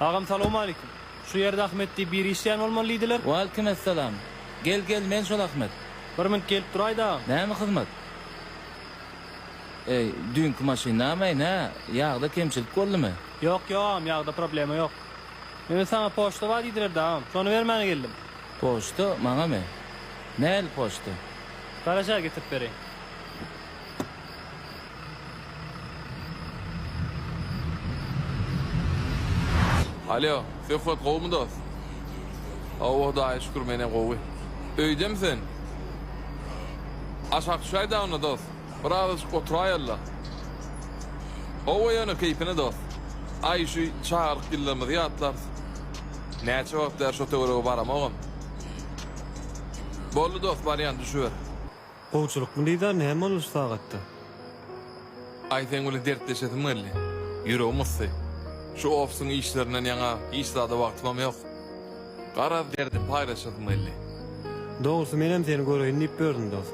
Ağam salamu aleyküm. Şu yerde Ahmet'te bir işleyen olmalıydılar. Wa aleykum assalam. Gel men şol Ahmet. Bir minut gelip duraydı ağam. Näme hyzmat? Dünkü maşinamy ne? Yağda kemçilik boldymy? Yok ağam, yağda problemi yok. Ben sana poşta var dediler de ağam. Şonu vermene geldim. Poşta maňa me? Näl poşta? Karaşa getirip vereyim. Alo, Sefat qowmy dost. Hudaýa şükür mene qowy. Öýdemsen? Aşak şaýda ona dost. Biraz oturayalla. Ýöne keypine dost. Ay şu çağırık gillerimizi ýatlar. Näçe wagtlar şo töwerege baramagam. Boldy dost, barýan düşür. Gowçulukmy diýdär, näme ol sagatda? Aýten uly dertleşedim geldi. Ýüregim ysy. Şu ofsyň işlerinden ýaňa işlada wagtym ýok. Garaz derdim paýlaşadym geldi. Dogusy menem seni göreýin diýip berdim dost.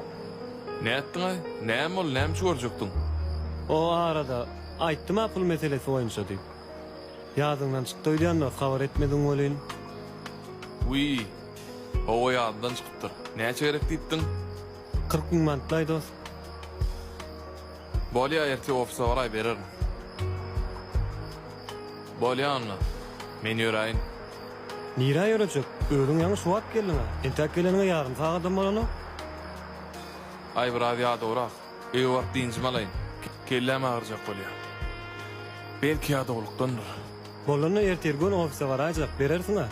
Näetdiň ay? Näme ol, näme görjekdiň? O arada aýtdym pul meselesi boýunça diýip. Ýadyňdan çykdy diýende habar etmediň bolýan. Ui, o ýadyndan çykypdyr. Näçe gerek diýipdiň? 40 000 mantlay dost. Bolýa erti ofisa baray bererim. Bolýanmy? Men ýöräýin. Nira ýörejek? Özüň ýaňy şu wagt geldiň. Entek geleniňe ýarym sagatdan bolany. Ay bir ýa dograk. Eýwat diňji malaýyn. Kellem agyrjak bolýar. Belki ýa-dogulukdandyr. Bolany ertergün ofisa barajak berersiň ha.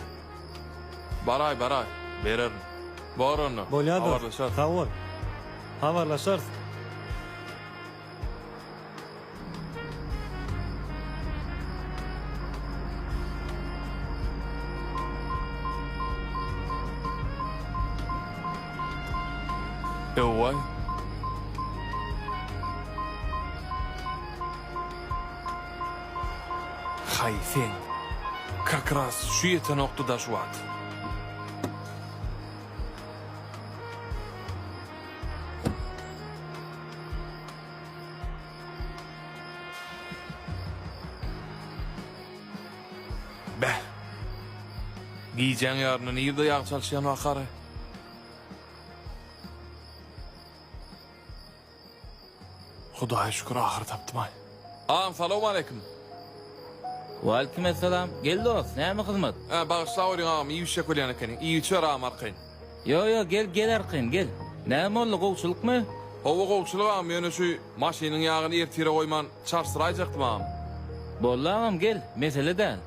Baray, bererim. Borony. Bolýar. Habarlaşar. Sag bol. Habarlaşar. Ewway. Hayfen. Как раз şu ýete noktada şu wagt. Bäh. Giýjen ýaryny ýerde ýag çalşýan wakary. Hudaýa şükür ahir tapdym ay. Ağam salamu aleyküm. Wa aleykum assalam. Gel dost, näme hyzmat? Bağışla oýan ağam, iyi işe kolyan ekeni. İyi içer ağam arkayın. Yo, gel arqyn, gel. Näme oldy, gowçulukmy? Hova gowçuluk ağam, ýöne şu maşynyň ýagyny ertire goýman çarsyraýjaktym ağam. Bollagam gel, mesele däl.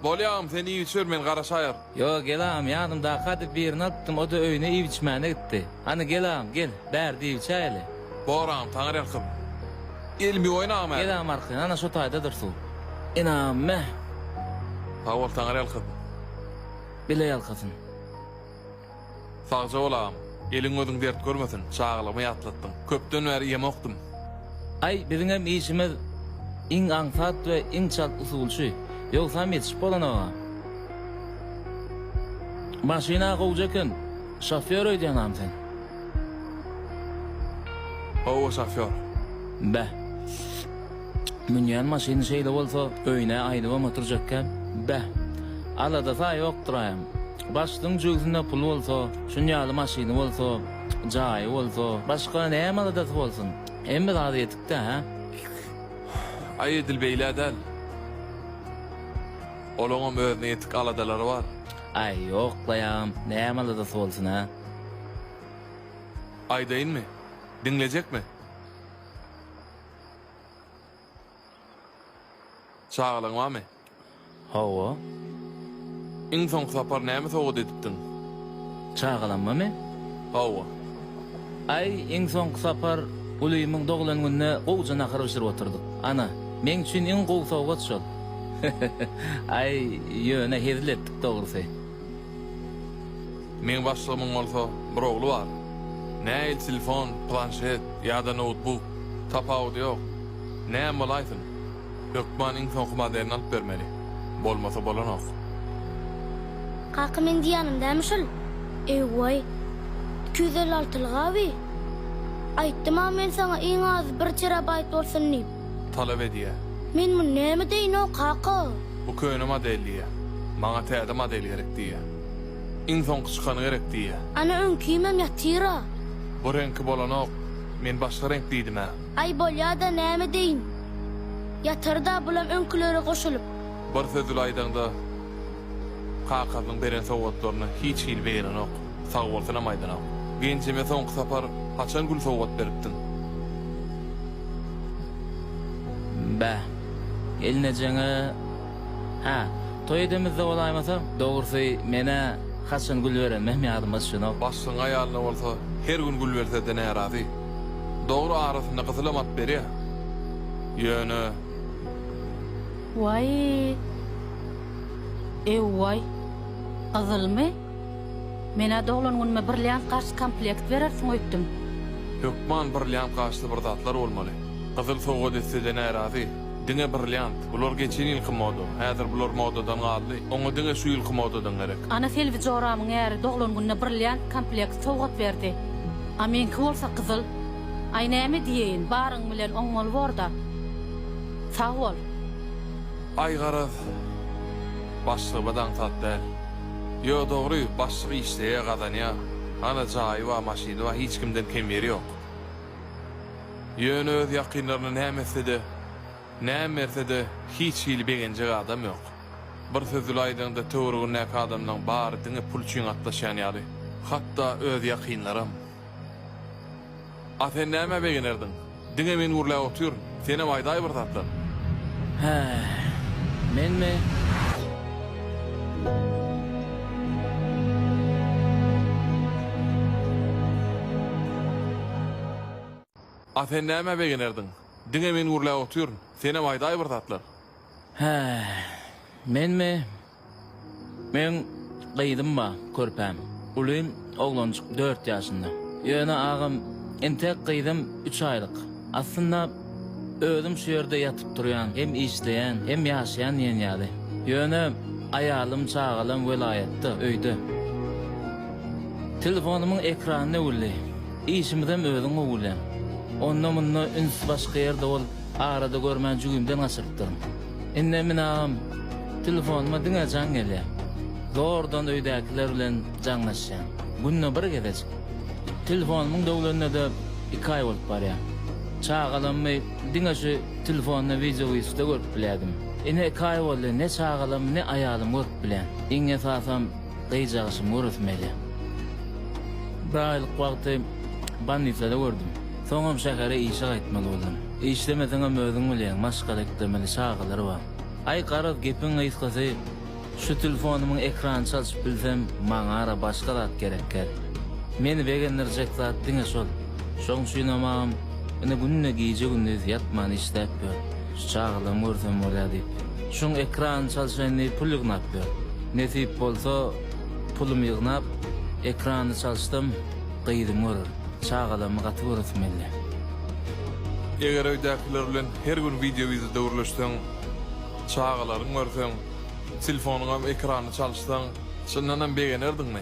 Bolýa ağam, sen iyi içer, men garaşaýar. Yo, gel ağam, ýanymda hadyp birini alypdym, o da öýüne iýip içmäne gitdi. Hani gel ağam, gel, bärdi içäýeli. Bor ağam, taňar ýalkym. Elmi oýna ağam. Gel ağam arqyn, ana şu taýda dursun. Enam, meh. Hawal taňar ýalkym. Bile ýalkasyn. Sagja bol ağam. Eliň özüň dert görmesin, çağlamy ýatlatdyň. Köpden bäri ýemokdym. Ay, biziňem işimiz iň aňsat we iň çat usulçy. Ýogsa ýetişip bolan ağam. Maşina gowjaken, şoför öýdän ağam sen. Hawa şoför. Bäh. Münýän maşyny şeýle bolsa, öýüne aýdyp oturjakkan. Bäh. Alada sa ýokduraýam. Başlyň jüzünde pul bolsa, şunýaly maşyny bolsa, jaý bolsa, başga näme alada bolsun. Emmi zady etdik-de, ha? Ay edil beýlädäl. Olaňam özüne etik aladalary bar. Ay ýoklaýam, näme alada bolsun, ha? Aýdaýynmy? Dinlejekmi? Çağlaňmamy? Hawa, Iň soň sapar näme sowgat edipdiň? çağalanmamy? Hawa. Ay, iň soňky sapar ulymyň doglan günne gowjana garşyr oturdyk. Ana, men üçin iň gowy sowgat şol. Ay, ýöne hezletdik dogrusy. Men başlygymyň bolsa bir ogly bar. Näil telefon, planşet, ýa-da notebook, tapawdy ýok. Näme bolaýsyn? Hökman iň soňky modelini alyp bermeli. Bolmasa bolanok. Kaka men diýanymda şol. Eýway. 256 abi. Aýtdym men sana iň az 1 terabayt bolsun diýip. Talap edýär. Men bu näme diýin o kaka? Bu köýne modelliýe. Maňa täze model gerek diýe. Iň soňky çykany gerek diýe. Ana öňküýmem ýatyra. Bu reňki bolanok men başga renk diýdim ha. Ay bolýa-da näme deýin? Ýatyrda bulam öňkülere goşulyp. Bir sözül aýdanda kakazyň beren sowgatlaryny hiç hilbegen ok. Sag bolsun amaýdan ok. Gençime soňky sapar haçan gül sowgat beripdin? Bä. Elnejene ha, toy edemizde olaýmasa, dogrusu mene haçan gül berenmem ýadymyz şunu. Başsyň aýalyna bolsa her gün gül berse de närazy. Dogry arasynda gyzylamat berýär. Ýöne Vay. Vay. Azılmy? Mena doglan günme birliğen karşı komplekt verersin öýtdim. hökman brilliant gaşly bir zatlar bolmaly. Gyzyl sowgat etse de närazy. Diňe brilliant. Bular geçen ýylky moda. Häzir bular modadan galdy. Oňa diňe şu ýylky modadan gerek. Ana selvi joramyň äri doglan günne birliğen komplekt sowgat berdi. A menki bolsa gyzyl. Ay näme diýeýin? Baryň bilen oňmal borda. Sag bol. Ay garaz. Başlygy badan tatda. Yo dogry, başlygy işleýe gadanýa. Ana jaýy we maşyny we hiç kimden kemeri ýok. Ýöne öz ýakynlaryny näme de hiç hilbegenje adam ýok. Bir sözül aýdanda töwrügün näke adamdan bary diňe pul üçin atlaşan ýaly. Hatda öz ýakynlarym. Aten näme begenerdin? Diňe men urlap otur. Sene maýdaý bir zatlar. Ha. Menmi? Aten näme begenerdin? Diňe men urlap otur. Sene maýdaý bir zatlar. Ha. Menmi? Men gyýdym ba, körpäm. Ulym oglanjyk 4 ýaşynda. Ýöne agam entek gyýdym 3 aýlyk. Aslynda özüm şu ýerde ýatyp durýan, hem işleýän, hem ýaşaýan ýenýäli. Ýöne aýalym çağalym welayatda öýde. Telefonumyň ekranyny ully. İşimden özüm ully. Ondan munna üns başga ýerde bol arada görmän jügümden asypdyrym. Inde men agam telefonuma diňe jaň gelýär. Zordan öýdäkiler bilen jaňlaşýan. Günne bir gezek. Telefonumyň döwleninde 2 aý bolup barýar. Çağalamy diňe şu telefonyny video ýyzda görüp biledim. Ine 2 aý boldy, ne çağalamy ne aýalym görüp bilen. Iň esasam gyýjagyşym görüpmeli. Bir aýlyk wagty bannisada gördüm. Soňam şähere işe gaýtmaly boldum. İşlemeseňem özüň bilen maşgalykdymly çağalar bar. Ay garaz gepiň aýsgasy şu telefonumyň ekrany çalyp bilsem, maňa ara başga zat gerekler. Meni begenlerjek zat diňe şol. Şoň şunamam, ine günne gije gündüz ýatman işläp ber. Şu çağalar görsem bolady. Şoň ekran çalşany pul ýygnap ber. Nesip bolsa pulum ýygnap ekrany çalşdym, gyýdym görür. Çağalamy gaty görüpmeli. Eger öýdäkiler bilen her gün video ýyzda urlaşsaň, çağalaryň görseň, telefonuňam ekrany çalşsaň, şundan begenerdinmi?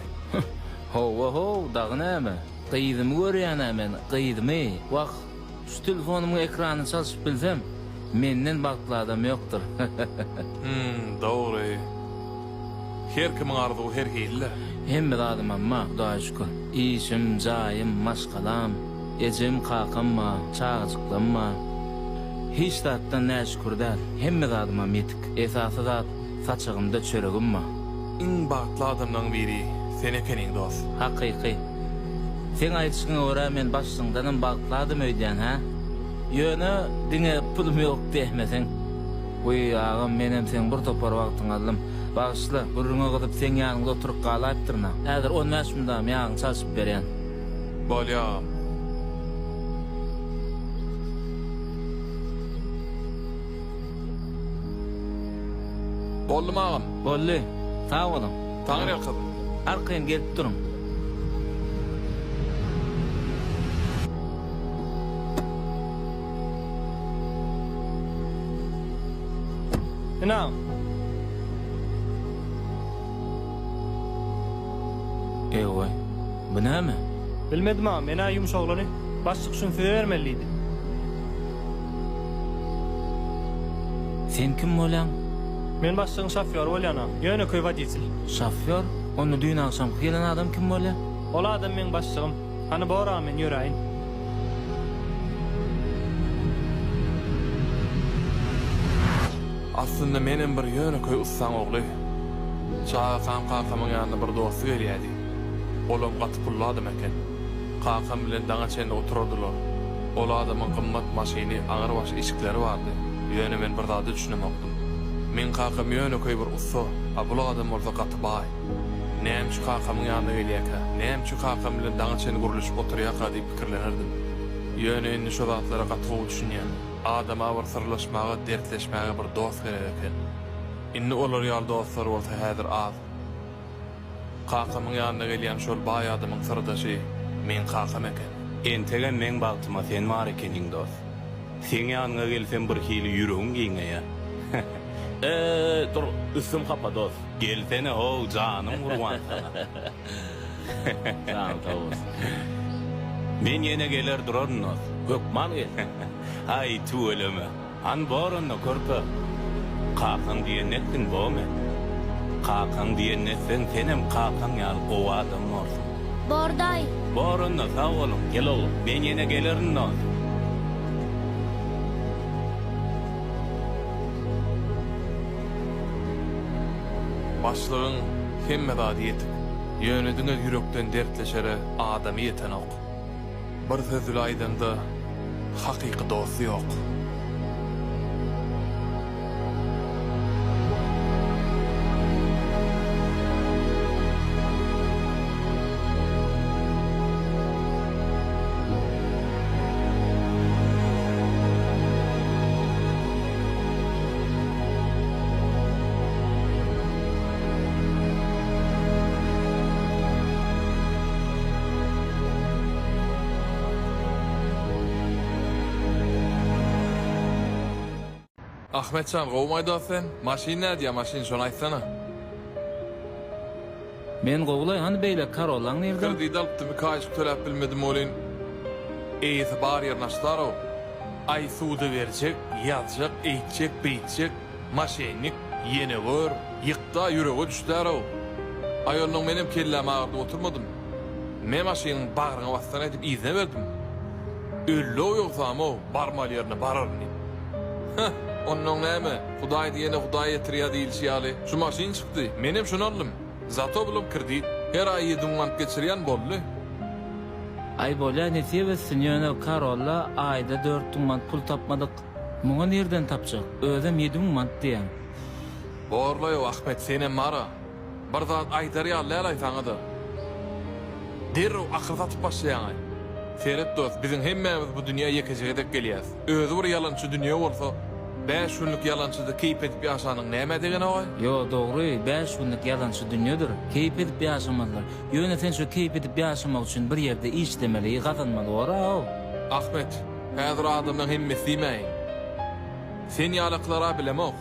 Ho, dagy näme? Gyýdym görýän men, gyýdymy. Waq, şu telefonumyň ekrany çalyp bilsem, menden bagtly adam ýokdur. Dogry. Her kimiň arzuwy her hille. Hemme adam amma, Hudaýa şükür. İşim, jaýym, maşgalam, ejim, kakam, çağıjyklarym. Hiç zatdan näşükür däl. Hemme adama metik. Esasy zat saçygymda çöregim. Iň bagtly adamdan biri sen ekeniň dost. Hakyky. Sen aýtýaň ora men başsyňdan bagtly adam öýdän ha? Ýöne diňe pulum ýok diýmeseň. Oy agam menem sen bir topar wagtyň aldım. Bağışla, buruna gydyp sen ýanynda oturup galaypdyrna. Häzir 10 ýaşymda ýagyň çalyp berýän. Bolýar. Boldy magam. Bolly, sag bolum. Taňyr ýakyn. Arkaýyn gelip durun. Inam. Ewa. Bu näme? Bilmedim ha, mena ýumşaglary başlyk şunu bermeliydi. Sen kim bolan? Men başçyň şoför bolýana, ýöne köý wadiçil. Şoför, onu dün akşam gelen adam kim bolýar? Ol adam men başçygym. Hani bora men ýöräýin. Aslında menem bir ýöne köý ussaň ogly. Çağa kakamyň ýanynda bir dosty gelýärdi. Olam gaty pully adam eken. Kakam bilen daňa çende oturdylar. Ol adamyň gymmat maşyny, aňyr baş işikleri bardy. Ýöne men bir zady düşünemokdum. Men kakam ýöne köý bir ussa, a bu adam bolsa gaty bay. Näme kakamyň ýanyna gelýärkä? Näme kakam bilen daňa çende guruluşyp oturýarka diýip pikirlenirdim. Ýöne indi şu zatlara gaty düşünýän. Adama bir sırlaşmaga, dertleşmäge bir dost gerek eken. Inni olar ýal dostlar bolsa häzir az. Kakamyň ýanyna gelýän şol bay adamyň sırdaşy men kakam eken. Entegen men bagtyma sen bar ekeniň dost. Sen ýanyna gelsem bir hili ýüregiň giňeýär. Dur, üstüm kapa dost. Gelsene ho, canım gurban sana. Sağ ol. Men ýene geler duraryn dost. Gökman gel. Hay tu öleme. Han borunna körpe. Kakan diye nettin bome. Kakan diye netsen senem kakan ýal o adam bolsun. Borday. Borunna sağ olun. Gel oğlum. Men ýene gelerin dost. Başlygyň hemme zady ýetip, ýönediňe ýürekden dertleşere adamy ýeten ok. Bir sözle aýdanda hakyky dost ýok. Ahmetcan, gowmaýdy sen? Maşin näde, maşin şonu aýtsana. Men gowlay hani beýle karolaň nerden? Kredit alypdy, kaýyk töläp bilmedim olin. Eýse bar ýer naşdaro. Ay suwdy berjek, ýazjak, eýtjek, beýtjek, maşinnik ýene gör, ýykda ýüregi düşdäro. Aýolnyň menem kellem agyrdy oturmadym. Men maşinyň bagyryna basdan edip izne berdim. Ölle ýoksam o, barmal ýerine bararyn. Onun näme? Hudaý diýene Hudaý ýetirýär diýilşi ýaly. Şu maşin çykdy. Menem şunu aldım. Zato bulup kredit. Her aý 7 manat geçirýän boldy. Ay bolýa netibessin ýöne karolla aýda 4 manat pul tapmadyk. Muňa nerden tapjak? Özüm 7 manat diýen. Borlaý Ahmet senem mara. Bir zat aýdary ýaly aýtaňydy. Derro akylat başlaýan. Ferit dost, bizim hemmemiz bu dünýä ýekejegedek gelýäs. Özü bir ýalançy dünýä bolsa, 5 günlük ýalançydy keyip edip ýaşanyň näme degeni oý? Yo, dogry, 5 günlük ýalançy dünýädir. Keyip edip ýaşamadylar. Ýöne sen şu keyip edip ýaşamak üçin bir ýerde işlemeli, gazanmaly ora. Ahmet, häzir adamdan hemmesi diýmeýin. Sen ýalaklara bilemok.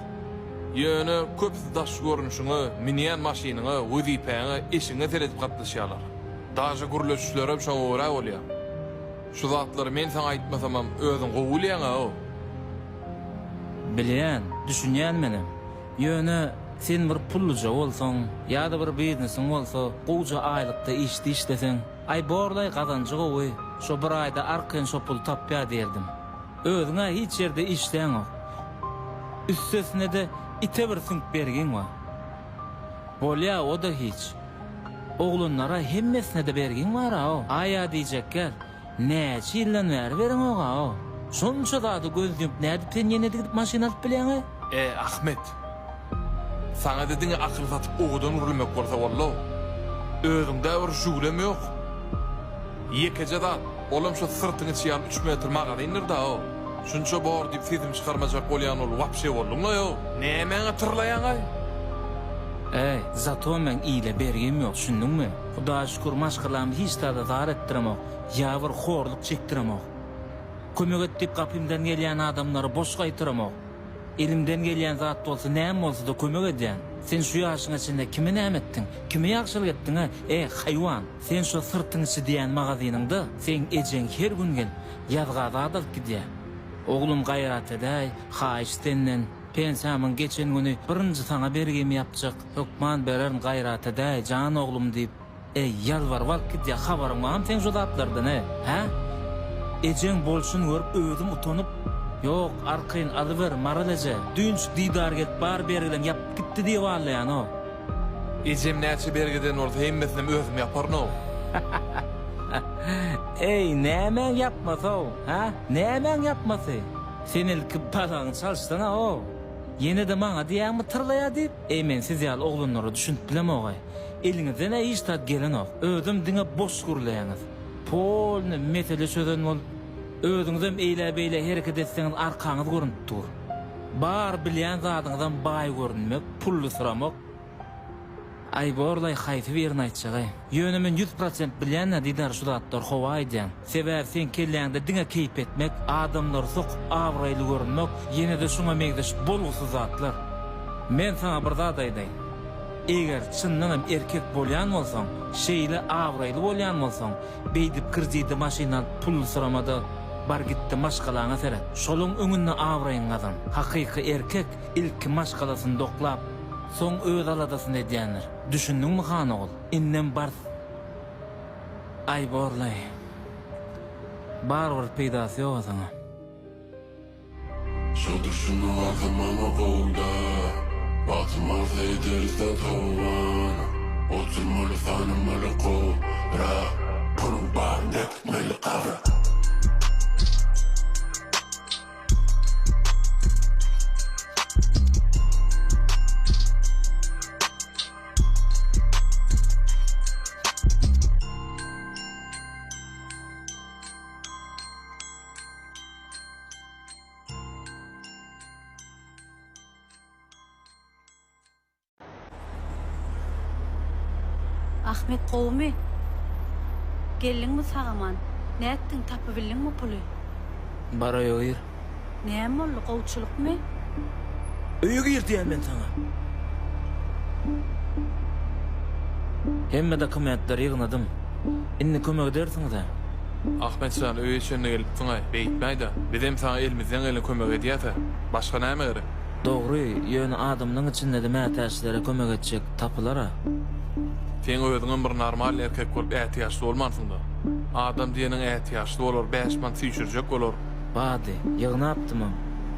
Ýöne köp daş görünüşiňi, minýän maşynyňy, wüzipeňi, işiňe seredip gatnaşýarlar. Daşy guruluşlary şoň ora bolýar. Şu zatlary men sana aýtmasamam özüň gowulýan o. Bilýän, düşünýän menem. Ýöne sen bir pulluja bolsaň, ýa-da bir biznesin bolsa, goýja aýlykda işlesen, ay borlay gazanjy gowy, şo bir aýda arkan şo pul tapýar derdim. Özüňe hiç ýerde işleň ok. Üstesine de ite bir sünk bergen wa. Bolýa o da hiç. Oglunlara hemmesine de bergen var o. Aýa diýjekler, näçe ýyldan bäri beriň oga o. Şonça zady gözlüp näde sen ýene gidip maşina alyp bilýäňi? Ahmet. Sana dediňi akyl satyp oğdan urulmak bolsa wallah. Özüňde bir şuglem ýok. Ýekece zat, olam şu sırtyny çýan 3 metr magazyndir da o. Şunça bor diýip sezim çykarmajak bolýan ol wapşe boldumla ýok. Nämeňe tyrlaýan ay? Zato men iyile bergem ýok, şundyňmy? Hudaýa şükür maşgylamy hiç tada zar etdiremok, ýa-bir horluk çekdiremok. Kömek etip kapymdan gelýän adamlary boş gaýtyremok. Elimden gelýän zat bolsa näme bolsa da kömek edýän. Sen şu ýaşyň içinde kimi näme etdiň? Kimi ýagşylyk etdiň? Haýwan, sen şu sırtyň içi diýen magazynyňda sen ejeň her gün gel, ýazga adyp gidýär. Oglum gaýrat edäý, haýyş senden Pensamyň geçen güni birinji saňa bergemi ýapjak. Hökman beren gaýraty da jan oglum diýip ýalvar walk diýe habaryň mam sen jodatlardan ha? Ejeň bolşun görüp özüm utanyp yok arkyn alyber maralaja dünç didar get bar berilen ýap gitdi diýip alýan o. Ejem näçe bergeden orta hemmesini özüm ýaparyn o. Nämen ýapmasa o, ha? Nämen ýapmasy? Sen ilki balaňy çalşdyň o. Yine de maňa diýäňmi tyrlaýa diýip, men siz ýaly oglanlary düşünip bilem ogay. Eliňizden iş tat gelen o. Özüm diňe boş gurlaýaňyz. Polny mesele sözen bol. Özüňizem eýle-beýle hereket etseňiz arkaňyz görünip dur. Bar bilýän zadyňyzdan baý görünmek, pully sıramak. Ay borlay haýsy birini aýtjak. Ýönümin 100% bilýän didar şudatlar howa aýdýan. Sebäp sen kelläňde diňe keýip etmek, adamlar sok awraýly görünmek, ýene de şuňa megdeş bolgusyz zatlar. Men saňa bir zat aýdaýyn. Eger çyndanam erkek bolýan bolsaň, şeýle awraýly bolýan bolsaň, beýdip kirjidi maşyna pul sıramada bar gitdi maşgalaňa seret. Şoluň öňünde awraýyn adam. Hakyky erkek ilki maşgalasyny doklap soň öz aladasyny edýänler. Düşündiňmi hany ol? Innen bar. Ay borlay. Bar peýdasy ýok saňa. Şu düşünü azamana bolda. Batman seydirse tovan. Oturmalı sanmalı kobra. Bunun bar netmeli kavra. Ahmet Gowmy. Gelliňmi sagaman? Näetdiň tapy bildiňmi puly? Bara ýoýur. Näme boldy gowçulukmy? Öýe girdiýän men saňa. Hemme dokumentleri ýygnadym. Inni kömek edersiňiz da. Ahmet sen öýe içinde gelip tuňa beýtmäýdi. Bizem saňa elimizden gelen kömek edýärse, başga näme gerek? Dogry, ýöne adamnyň içinde de mätäşlere kömek etjek tapylara. Sen özüňem bir normal erkek bolup ähtiýaçly bolmansyň da. Adam diýeniň ähtiýaçly bolar, 5 man süýçürjek bolar. Bady, ýygnapdym.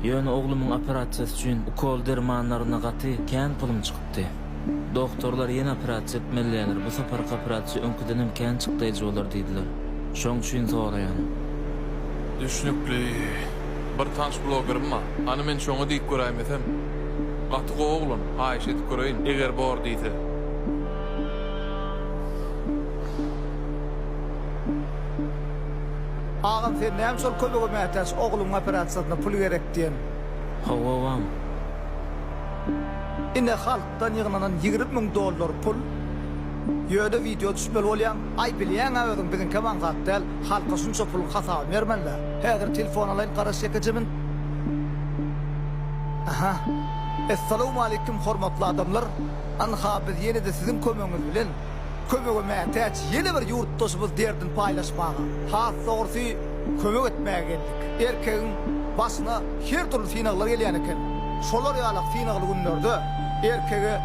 Ýöne oglumyň operasiýasy üçin ukol dermanlaryna gaty kän pulum çykypdy. Doktorlar ýene operasiýa etmeliler. Bu saparky operasiýa öňküden kän çykdyjy bolar diýdiler. Şoň üçin soraýan. Düşünükli. Bir tanış blogerim ma. Ana men şoňa diýip göräýmesem. Gaty oglun, haýyş etip göreýin. Eger bor diýse. Ağam sen näme şol kömegi mätäs oglum operasiýasyna pul gerek diýen. Howam. Ine halkdan ýygnanan $20,000 pul. Ýöne video düşmeli bolýan, ay bilýän özüň biziň keman gatdal halka şunça pul hasaby bermeli. Häzir telefon alaýyn garaş ýekejimin. Aha. Assalamu alaykum hormatly adamlar. Anha biz ýene de siziň kömegiňiz bilen kömegi mätäç ýene bir ýurtdaşymyz derdin paýlaşmaga. Has dogry kömek etmäge geldik. Erkegiň başyna her türlü finaglar gelýän eken. Şolar ýaly finagly günlerde erkege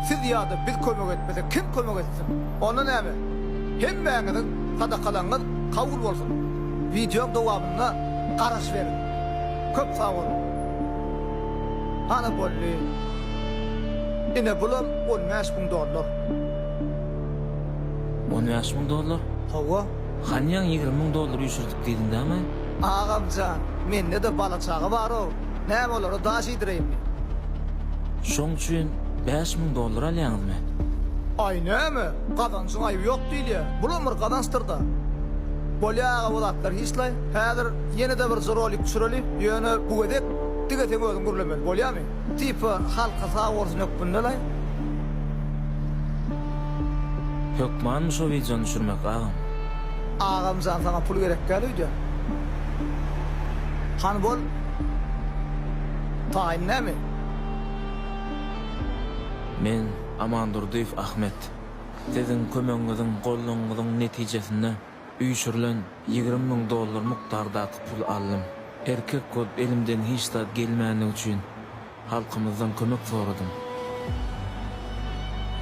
siz ýa-da biz kömek etmesek kim kömek etsin? Ona näme? Hemmäňiziň sadakalaňyz kabul bolsun. Video dowabyna garaş berin. Köp sag bolun. Ana bolly. Ine bulam $15,000. $15,000? Hawa? Hanýan $20,000 ýüşürdik diýdin-dämi? Ağamcan, mende de bala çağı bar o. Näme olar o daş ýedireýim. Şoň üçin $5,000 alýaňyzmy? Ay näme? Gadançyň aýby ýok diýilýär. Bular bir gadançdyrda. Bolýaga bolatlar hiçlay. Häzir ýene de bir rolik düşüreli. Ýöne bu gedek digeteň özüň gürlemeli. Bolýarmy? Tipi halka sag bolsun öpündelay. Hökman şu videonu düşürmek ağam. Ağamcan sana pul gerek gelýär. Han bol. Taýin näme? Men Amandurdiýew Ahmet. Siziň kömegiňiziň gollaňyzyň netijesinde üýşürilen $20,000 mukdardaky pul aldym. Erkek köp elimden hiç tat gelmäni üçin halkymyzdan kömek soradym.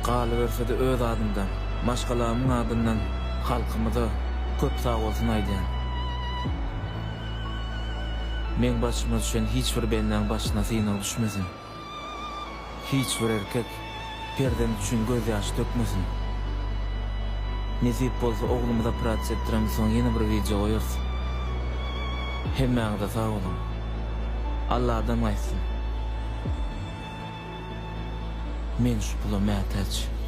Galyberse de öz adymdan, başgalarymyň adyndan halkymyza köp sag bolsun aýdýan. Men başyma düşen hiç bir benden başyna syna düşmesin. Hiç bir erkek perden düşün göz ýaş dökmesin. Nesip bolsa oglumyza prat etdirem, soň ýene bir video goýarsyň. Hemmäňize sag bolun. Allah'dan aýsyn. Men şu pula mätäç.